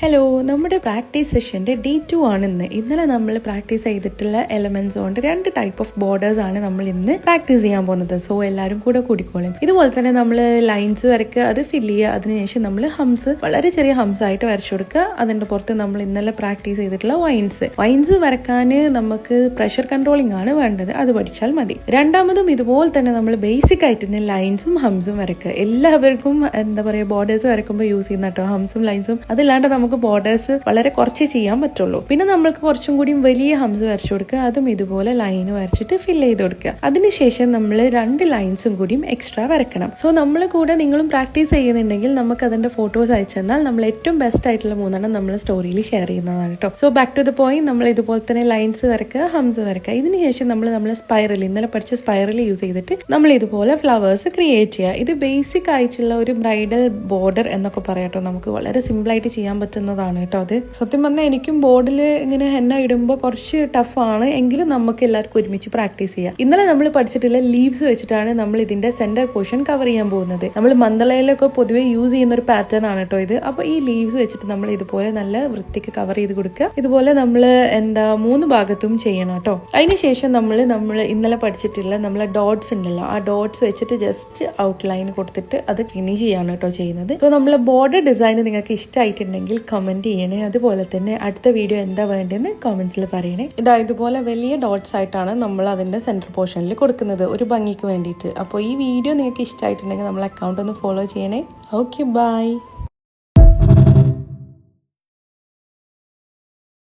Hello, നമ്മുടെ practice സെഷൻ്റെ day 2 ആണ് ഇന്ന്. ഇന്നലെ നമ്മൾ പ്രാക്ടീസ് ചെയ്തിട്ടുള്ള എലമെന്റ്സ് കൊണ്ട് 2 ടൈപ്പ് ഓഫ് ബോർഡേഴ്സ് ആണ് നമ്മൾ ഇന്ന് പ്രാക്ടീസ് ചെയ്യാൻ പോകുന്നത്. സോ എല്ലാവരും കൂടെ കൂടിക്കോളും. ഇതുപോലെ തന്നെ നമ്മൾ ലൈൻസ് വരയ്ക്കുക, അത് ഫില്ല് ചെയ്യുക. അതിനുശേഷം നമ്മൾ ഹംസ് വളരെ ചെറിയ ഹംസ് ആയിട്ട് വരച്ചു കൊടുക്കുക. അതിൻ്റെ പുറത്ത് നമ്മൾ ഇന്നലെ പ്രാക്ടീസ് ചെയ്തിട്ടുള്ള വൈൻസ് വരക്കാൻ നമുക്ക് പ്രഷർ കൺട്രോളിംഗ് ആണ് വേണ്ടത്. അത് പഠിച്ചാൽ മതി. രണ്ടാമതും ഇതുപോലെ തന്നെ നമ്മൾ ബേസിക് ആയിട്ട് തന്നെ ലൈൻസും ഹംസും വരയ്ക്കുക. എല്ലാവർക്കും എന്താ പറയുക, ബോർഡേഴ്സ് വരയ്ക്കുമ്പോൾ യൂസ് ചെയ്യുന്ന കേട്ടോ ഹംസും ലൈൻസും. അതല്ലാണ്ട് നമുക്ക് ബോർഡേഴ്സ് വളരെ കുറച്ചേ ചെയ്യാൻ പറ്റുള്ളൂ. പിന്നെ നമ്മൾക്ക് കുറച്ചും കൂടി വലിയ ഹംസ് വരച്ചു കൊടുക്കുക. അതും ഇതുപോലെ ലൈന് വരച്ചിട്ട് ഫില്ല് ചെയ്ത് കൊടുക്കുക. അതിനുശേഷം നമ്മൾ 2 ലൈൻസും കൂടിയും എക്സ്ട്രാ വരക്കണം. സോ നമ്മൾ കൂടെ നിങ്ങളും പ്രാക്ടീസ് ചെയ്യുന്നുണ്ടെങ്കിൽ നമുക്ക് അതിന്റെ ഫോട്ടോസ് അയച്ചു തന്നാൽ നമ്മൾ ഏറ്റവും ബെസ്റ്റ് ആയിട്ടുള്ള 3 നമ്മൾ സ്റ്റോറിയിൽ ഷെയർ ചെയ്യുന്നതാണ് കേട്ടോ. So back to the point, നമ്മൾ ഇതുപോലെ തന്നെ ലൈൻസ് വരക്കുക, ഹംസ് വരക്കുക. ഇതിനുശേഷം നമ്മൾ സ്പൈറൽ, ഇന്നലെ പഠിച്ച സ്പൈറൽ യൂസ് ചെയ്തിട്ട് നമ്മൾ ഇതുപോലെ ഫ്ലവേഴ്സ് ക്രിയേറ്റ് ചെയ്യുക. ഇത് ബേസിക് ആയിട്ടുള്ള ഒരു ബ്രൈഡൽ ബോർഡർ എന്നൊക്കെ പറയാട്ടോ. നമുക്ക് വളരെ സിമ്പിൾ ആയിട്ട് ചെയ്യാൻ പറ്റുന്നതാണ് കേട്ടോ. അത് സത്യം പറഞ്ഞാൽ എനിക്കും ബോർഡിൽ ഇങ്ങനെ ഹെന്ന ഇടുമ്പോൾ കുറച്ച് ടഫാണ്, എങ്കിലും നമുക്ക് എല്ലാവർക്കും ഒരുമിച്ച് പ്രാക്ടീസ് ചെയ്യാം. ഇന്നലെ നമ്മൾ പഠിച്ചിട്ടുള്ള ലീവ്സ് വെച്ചിട്ടാണ് നമ്മൾ ഇതിന്റെ സെന്റർ പോർഷൻ കവർ ചെയ്യാൻ പോകുന്നത്. നമ്മൾ മന്ദളയിലൊക്കെ പൊതുവെ യൂസ് ചെയ്യുന്ന ഒരു പാറ്റേൺ ആണ് കേട്ടോ ഇത്. അപ്പൊ ഈ ലീവ്സ് വെച്ചിട്ട് നമ്മൾ ഇതുപോലെ നല്ല വൃത്തിക്ക് കവർ ചെയ്ത് കൊടുക്കുക. ഇതുപോലെ നമ്മൾ 3 ഭാഗത്തും ചെയ്യണം കേട്ടോ. അതിനുശേഷം നമ്മൾ ഇന്നലെ പഠിച്ചിട്ടുള്ള നമ്മളെ ഡോട്ട്സ് ഉണ്ടല്ലോ, ആ ഡോട്ട്സ് വെച്ചിട്ട് ജസ്റ്റ് ഔട്ട്ലൈൻ കൊടുത്തിട്ട് അത് ഫിനിഷ് ചെയ്യാണ് കേട്ടോ ചെയ്യുന്നത്. സോ നമ്മളെ ബോർഡർ ഡിസൈൻ നിങ്ങൾക്ക് ഇഷ്ടമായിട്ടുണ്ടെങ്കിൽ കമന്റ് ചെയ്യണേ. അതുപോലെ തന്നെ അടുത്ത വീഡിയോ എന്താ വേണ്ടതെന്ന് കമന്റ്സിൽ പറയണേ. ഇതുപോലെ വലിയ ഡോട്ട്സ് ആയിട്ടാണ് നമ്മൾ അതിന്റെ സെന്റർ പോർഷനിൽ കൊടുക്കുന്നത്, ഒരു ഭംഗിക്ക് വേണ്ടിയിട്ട്. അപ്പോൾ ഈ വീഡിയോ നിങ്ങൾക്ക് ഇഷ്ടമായിട്ടുണ്ടെങ്കിൽ നമ്മളെ അക്കൗണ്ട് ഒന്ന് ഫോളോ ചെയ്യണേ. Okay, by.